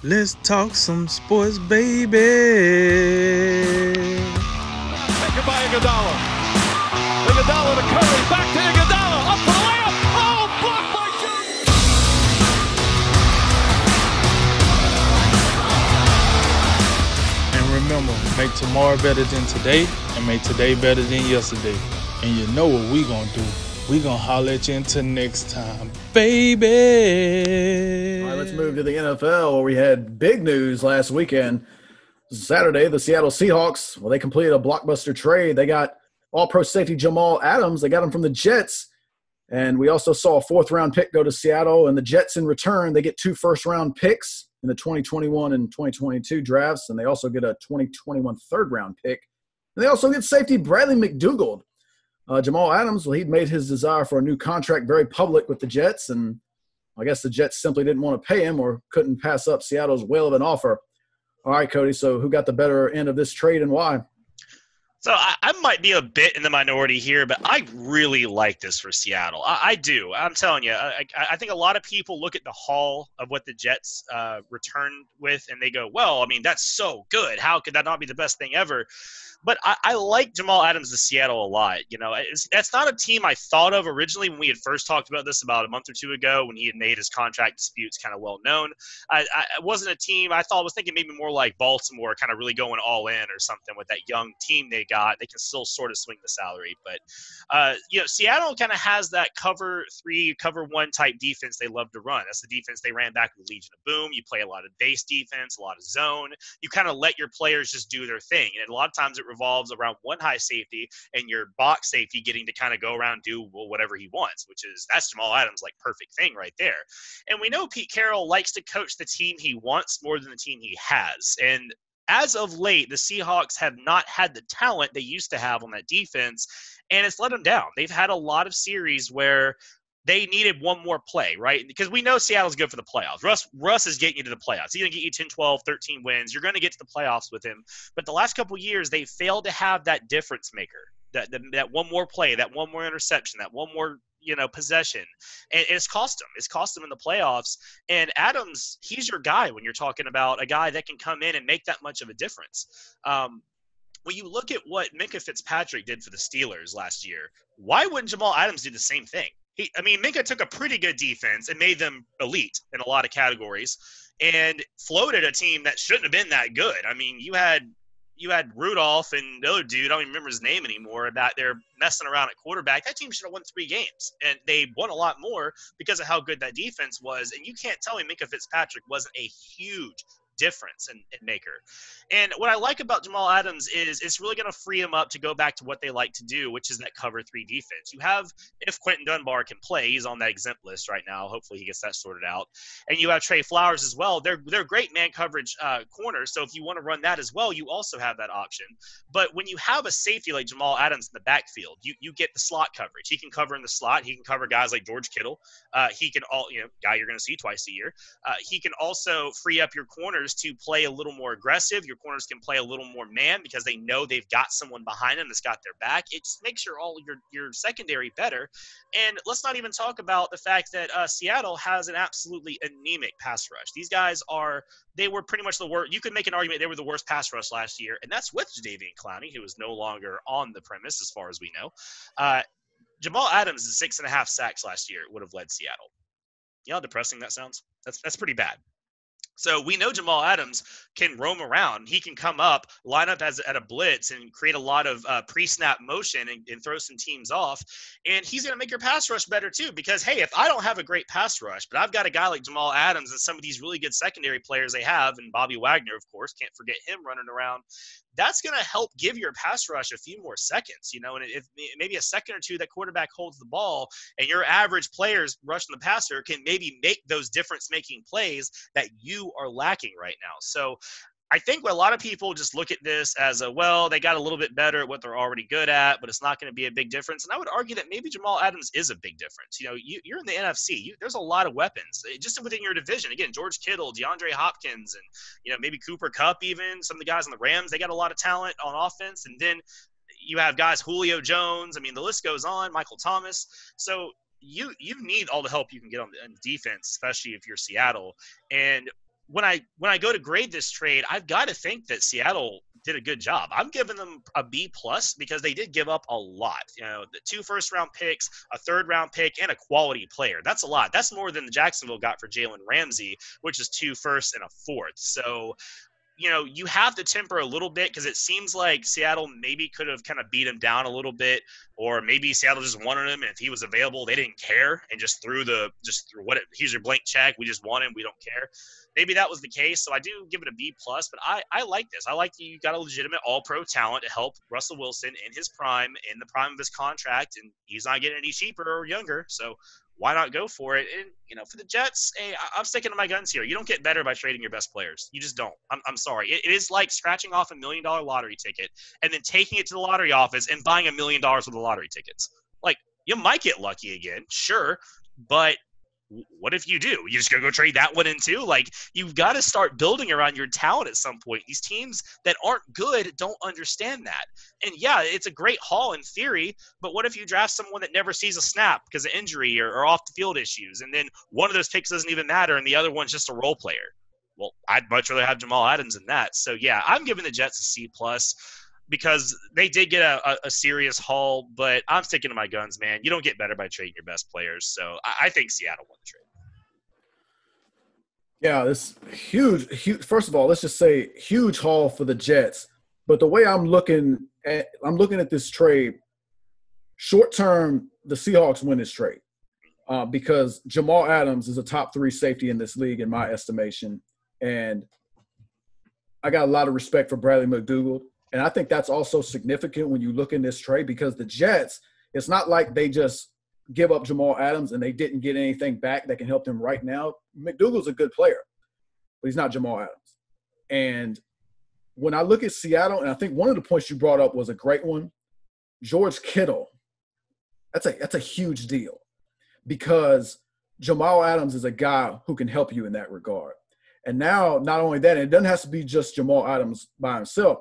Let's talk some sports, baby. Taken by Iguodala. Iguodala to Curry. Back to Iguodala. Up for the layup. Oh, blocked by Jordan. And remember, make tomorrow better than today and make today better than yesterday. And you know what we gonna do. We gonna holler at you until next time, baby. All right, let's move to the NFL, where we had big news last weekend. Saturday, the Seattle Seahawks, well, they completed a blockbuster trade. They got all-pro safety Jamal Adams. They got him from the Jets. And we also saw a fourth-round pick go to Seattle. And the Jets, in return, they get 2 first-round picks in the 2021 and 2022 drafts. And they also get a 2021 third-round pick. And they also get safety Bradley McDougald. Jamal Adams, well, he'd made his desire for a new contract very public with the Jets. And I guess the Jets simply didn't want to pay him or couldn't pass up Seattle's whale of an offer. All right, Cody, so who got the better end of this trade and why? So I might be a bit in the minority here, but I really like this for Seattle. I do. I'm telling you, I think a lot of people look at the haul of what the Jets returned with, and they go, well, I mean, that's so good. How could that not be the best thing ever? But I like Jamal Adams to Seattle a lot. You know, that's not a team I thought of originally when we had first talked about this about a month or two ago when he had made his contract disputes kind of well known. It wasn't a team I was thinking maybe more like Baltimore, kind of really going all in or something with that young team they got. They can still sort of swing the salary. But, Seattle kind of has that cover 3, cover 1 type defense they love to run. That's the defense they ran back with Legion of Boom. You play a lot of base defense, a lot of zone. You kind of let your players just do their thing. And a lot of times it revolves around one high safety and your box safety getting to kind of go around and do whatever he wants, that's Jamal Adams' like perfect thing right there. And we know Pete Carroll likes to coach the team he wants more than the team he has. And as of late, the Seahawks have not had the talent they used to have on that defense, and it's let them down. They've had a lot of series where they needed one more play, right? Because we know Seattle's good for the playoffs. Russ is getting you to the playoffs. He's going to get you 10, 12, 13 wins. You're going to get to the playoffs with him. But the last couple of years, they failed to have that difference maker, that one more play, that one more interception, that one more possession. And it's cost them. It's cost them in the playoffs. And Adams, he's your guy when you're talking about a guy that can come in and make that much of a difference. When you look at what Minkah Fitzpatrick did for the Steelers last year, why wouldn't Jamal Adams do the same thing? Minkah took a pretty good defense and made them elite in a lot of categories and floated a team that shouldn't have been that good. I mean, you had Rudolph and the other dude, I don't even remember his name anymore, that they're messing around at quarterback. That team should have won 3 games, and they won a lot more because of how good that defense was. And you can't tell me Minkah Fitzpatrick wasn't a huge difference in maker. And what I like about Jamal Adams is it's really going to free him up to go back to what they like to do, which is that cover 3 defense. You have, if Quentin Dunbar can play, he's on that exempt list right now. Hopefully he gets that sorted out. And you have Trey Flowers as well. They're great man coverage corners. So if you want to run that as well, you also have that option. But when you have a safety like Jamal Adams in the backfield, you get the slot coverage. He can cover in the slot. He can cover guys like George Kittle. He can guy you're going to see twice a year. He can also free up your corners to play a little more aggressive. Your corners can play a little more man because they know they've got someone behind them that's got their back. It just makes your secondary better. And let's not even talk about the fact that Seattle has an absolutely anemic pass rush. These guys they were pretty much the worst. You could make an argument they were the worst pass rush last year, and that's with Jadeveon Clowney, who is no longer on the premise as far as we know. Jamal Adams' 6.5 sacks last year would have led Seattle. You know how depressing that sounds? That's pretty bad. So we know Jamal Adams can roam around. He can come up, line up at a blitz, and create a lot of pre-snap motion and throw some teams off. And he's going to make your pass rush better too because, hey, if I don't have a great pass rush, but I've got a guy like Jamal Adams and some of these really good secondary players they have, and Bobby Wagner, of course, can't forget him running around, that's going to help give your pass rush a few more seconds, and if maybe a second or two that quarterback holds the ball and your average players rushing the passer can maybe make those difference-making plays that you are lacking right now. So I think a lot of people just look at this as they got a little bit better at what they're already good at, but it's not going to be a big difference. And I would argue that maybe Jamal Adams is a big difference. You're in the NFC. There's a lot of weapons just within your division. Again, George Kittle, DeAndre Hopkins, and maybe Cooper Kupp even. Some of the guys on the Rams, they got a lot of talent on offense. And then you have guys, Julio Jones. I mean, the list goes on, Michael Thomas. So you need all the help you can get on defense, especially if you're Seattle. And when I go to grade this trade, I've got to think that Seattle did a good job. I'm giving them a B plus because they did give up a lot. The 2 first-round picks, a 3rd-round pick, and a quality player. That's a lot. That's more than the Jacksonville got for Jalen Ramsey, which is 2 firsts and a 4th. So, you have to temper a little bit because it seems like Seattle maybe could have kind of beat him down a little bit, or maybe Seattle just wanted him, and if he was available, they didn't care and just threw here's your blank check. We just want him. We don't care. Maybe that was the case. So I do give it a B plus, but I like this. I like that you got a legitimate all-pro talent to help Russell Wilson in his prime, in the prime of his contract, and he's not getting any cheaper or younger. So why not go for it? And, for the Jets, hey, I'm sticking to my guns here. You don't get better by trading your best players. You just don't. I'm sorry. It is like scratching off $1 million lottery ticket and then taking it to the lottery office and buying $1 million worth of lottery tickets. Like, you might get lucky again, sure, but what if you do? You just gonna go trade that one in too? Like, you've got to start building around your talent at some point. These teams that aren't good don't understand that. And yeah, it's a great haul in theory, but what if you draft someone that never sees a snap because of injury or off the field issues, and then one of those picks doesn't even matter and the other one's just a role player? Well, I'd much rather have Jamal Adams than that. So yeah, I'm giving the Jets a C plus because they did get a serious haul, but I'm sticking to my guns, man. You don't get better by trading your best players. So I think Seattle won the trade. Yeah, this huge. First of all, let's just say huge haul for the Jets. But the way I'm looking at this trade, short term, the Seahawks win this trade because Jamal Adams is a top 3 safety in this league, in my estimation, and I got a lot of respect for Bradley McDougald. And I think that's also significant when you look in this trade because the Jets, it's not like they just give up Jamal Adams and they didn't get anything back that can help them right now. McDougald's a good player, but he's not Jamal Adams. And when I look at Seattle, and I think one of the points you brought up was a great one, George Kittle, that's a huge deal because Jamal Adams is a guy who can help you in that regard. And now, not only that, and it doesn't have to be just Jamal Adams by himself.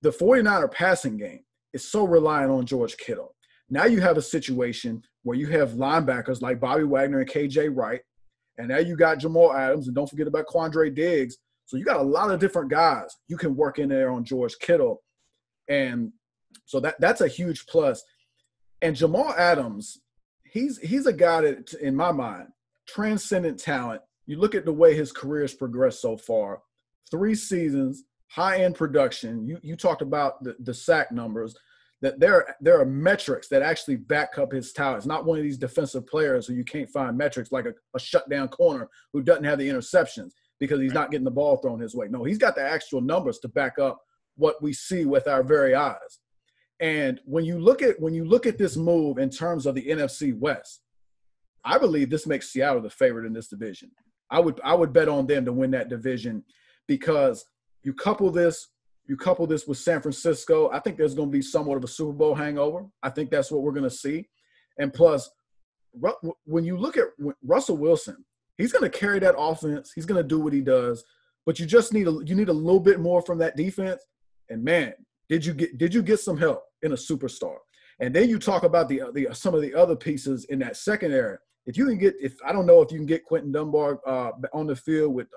The 49er passing game is so reliant on George Kittle. Now you have a situation where you have linebackers like Bobby Wagner and KJ Wright, and now you got Jamal Adams, and don't forget about Quandre Diggs. So you got a lot of different guys you can work in there on George Kittle. And so that's a huge plus. And Jamal Adams, he's a guy that, in my mind, transcendent talent. You look at the way his career has progressed so far, 3 seasons, high-end production. You talked about the sack numbers, that there are metrics that actually back up his talent. It's not one of these defensive players who you can't find metrics like a shutdown corner who doesn't have the interceptions because he's not getting the ball thrown his way. No, he's got the actual numbers to back up what we see with our very eyes. And when you look at this move in terms of the NFC West, I believe this makes Seattle the favorite in this division. I would bet on them to win that division because you couple this with San Francisco, I think there's going to be somewhat of a Super Bowl hangover. I think that's what we're going to see. And plus, when you look at Russell Wilson, he's going to carry that offense. He's going to do what he does. But you just need a little bit more from that defense. And man, did you get some help in a superstar? And then you talk about the some of the other pieces in that secondary. I don't know if you can get Quentin Dunbar on the field with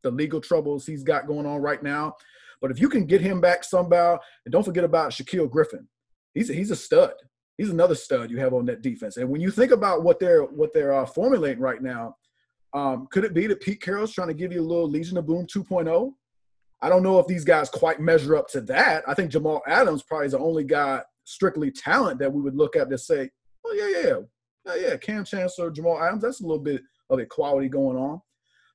the legal troubles he's got going on right now. But if you can get him back somehow, and don't forget about Shaquille Griffin, he's a stud. He's another stud you have on that defense. And when you think about what they're formulating right now, could it be that Pete Carroll's trying to give you a little Legion of Boom 2.0? I don't know if these guys quite measure up to that. I think Jamal Adams probably is the only guy strictly talent that we would look at to say, oh yeah, Cam Chancellor, Jamal Adams, that's a little bit of equality going on.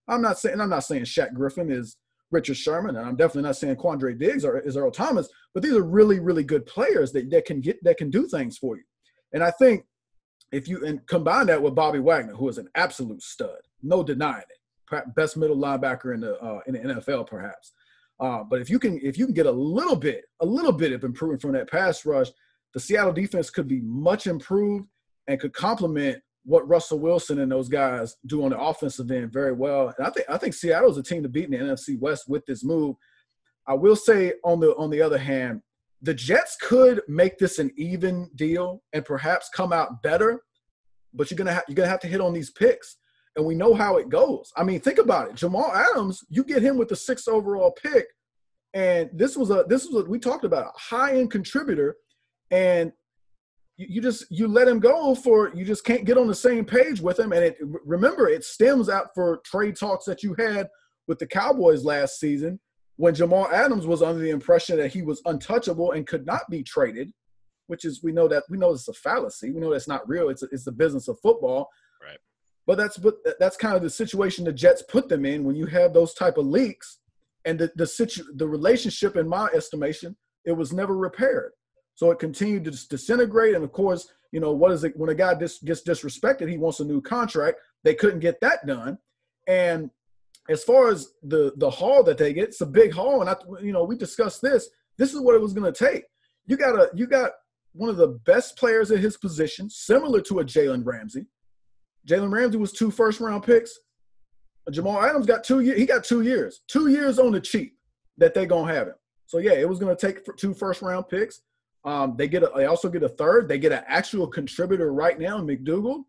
I'm not saying Shaq Griffin is Richard Sherman, and I'm definitely not saying Quandre Diggs is Earl Thomas, but these are really, really good players that can do things for you. And I think if you combine that with Bobby Wagner, who is an absolute stud, no denying it, best middle linebacker in the NFL perhaps. But if you can get a little bit of improvement from that pass rush, the Seattle defense could be much improved and could complement what Russell Wilson and those guys do on the offensive end very well. And I think Seattle is a team to beat in the NFC West with this move. I will say on the other hand, the Jets could make this an even deal and perhaps come out better, but you're gonna have to hit on these picks. and we know how it goes. I mean, think about it. Jamal Adams, you get him with the 6th overall pick, and this was what we talked about, a high-end contributor, and you let him go you just can't get on the same page with him. And remember, it stems out for trade talks that you had with the Cowboys last season when Jamal Adams was under the impression that he was untouchable and could not be traded, which is we know it's a fallacy. We know that's not real. It's the business of football. Right. But that's kind of the situation the Jets put them in when you have those type of leaks, and the relationship, in my estimation, it was never repaired. So it continued to disintegrate. And of course, what is it when a guy gets disrespected? He wants a new contract. They couldn't get that done. And as far as the haul that they get, it's a big haul. And we discussed this. This is what it was going to take. You got one of the best players at his position, similar to a Jalen Ramsey. Jalen Ramsey was 2 first-round picks. Jamal Adams got 2 years. He got 2 years. 2 years on the cheap that they're going to have him. So, yeah, it was going to take 2 first-round picks. They also get a third. They get an actual contributor right now, McDougal.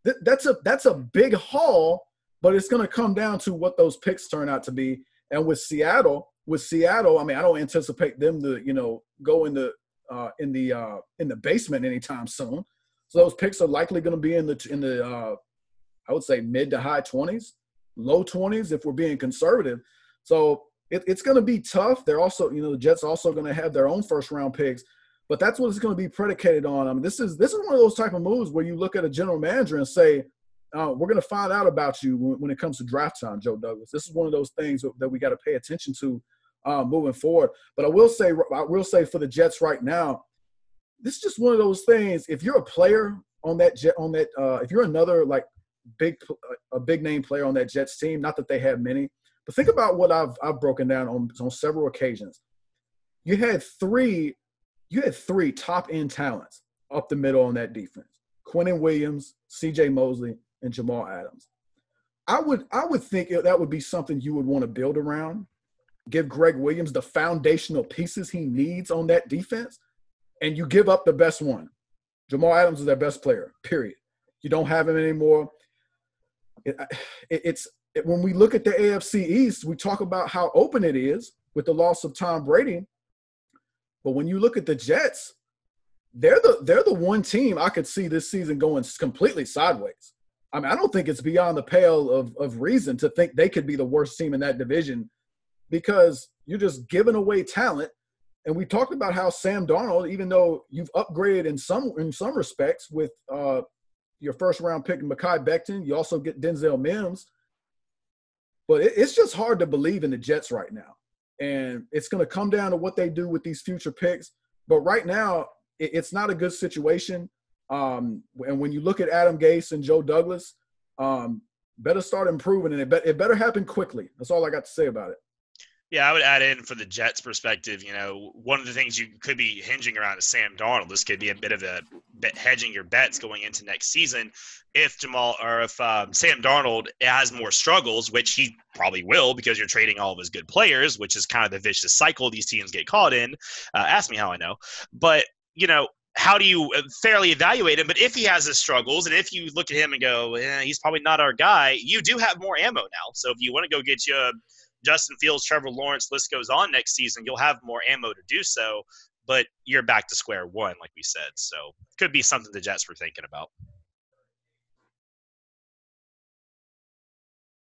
That's a big haul, but it's going to come down to what those picks turn out to be. And with Seattle, I mean, I don't anticipate them to go in the basement anytime soon. So those picks are likely going to be in the I would say mid to high 20s, low 20s if we're being conservative. So it's going to be tough. They're also the Jets also going to have their own first round picks. But that's what it's going to be predicated on. I mean, this is one of those type of moves where you look at a general manager and say, we're going to find out about you when it comes to draft time, Joe Douglas. This is one of those things that we got to pay attention to moving forward. But I will say for the Jets right now, this is just one of those things. If you're a player on that if you're another like a big name player on that Jets team, not that they have many, but think about what I've broken down on several occasions. You had three top-end talents up the middle on that defense: Quinnen Williams, C.J. Mosley, and Jamal Adams. I would think that would be something you would want to build around, give Greg Williams the foundational pieces he needs on that defense, and you give up the best one. Jamal Adams is their best player, period. You don't have him anymore. When we look at the AFC East, we talk about how open it is with the loss of Tom Brady. But when you look at the Jets, they're the one team I could see this season going completely sideways. I mean, I don't think it's beyond the pale of reason to think they could be the worst team in that division because you're just giving away talent. And we talked about how Sam Darnold, even though you've upgraded in some respects with your first-round pick, Mekhi Becton, you also get Denzel Mims. But it's just hard to believe in the Jets right now. And it's going to come down to what they do with these future picks. But right now, it's not a good situation. And when you look at Adam Gase and Joe Douglas, better start improving. And it better happen quickly. That's all I got to say about it. Yeah, I would add in for the Jets' perspective, one of the things you could be hinging around is Sam Darnold. This could be a bit of hedging your bets going into next season. If Sam Darnold has more struggles, which he probably will because you're trading all of his good players, which is kind of the vicious cycle these teams get caught in. Ask me how I know. But, how do you fairly evaluate him? But if he has his struggles and if you look at him and go, he's probably not our guy, you do have more ammo now. So if you want to go get you Justin Fields, Trevor Lawrence, list goes on next season, you'll have more ammo to do so, but you're back to square one, like we said. So could be something the Jets were thinking about.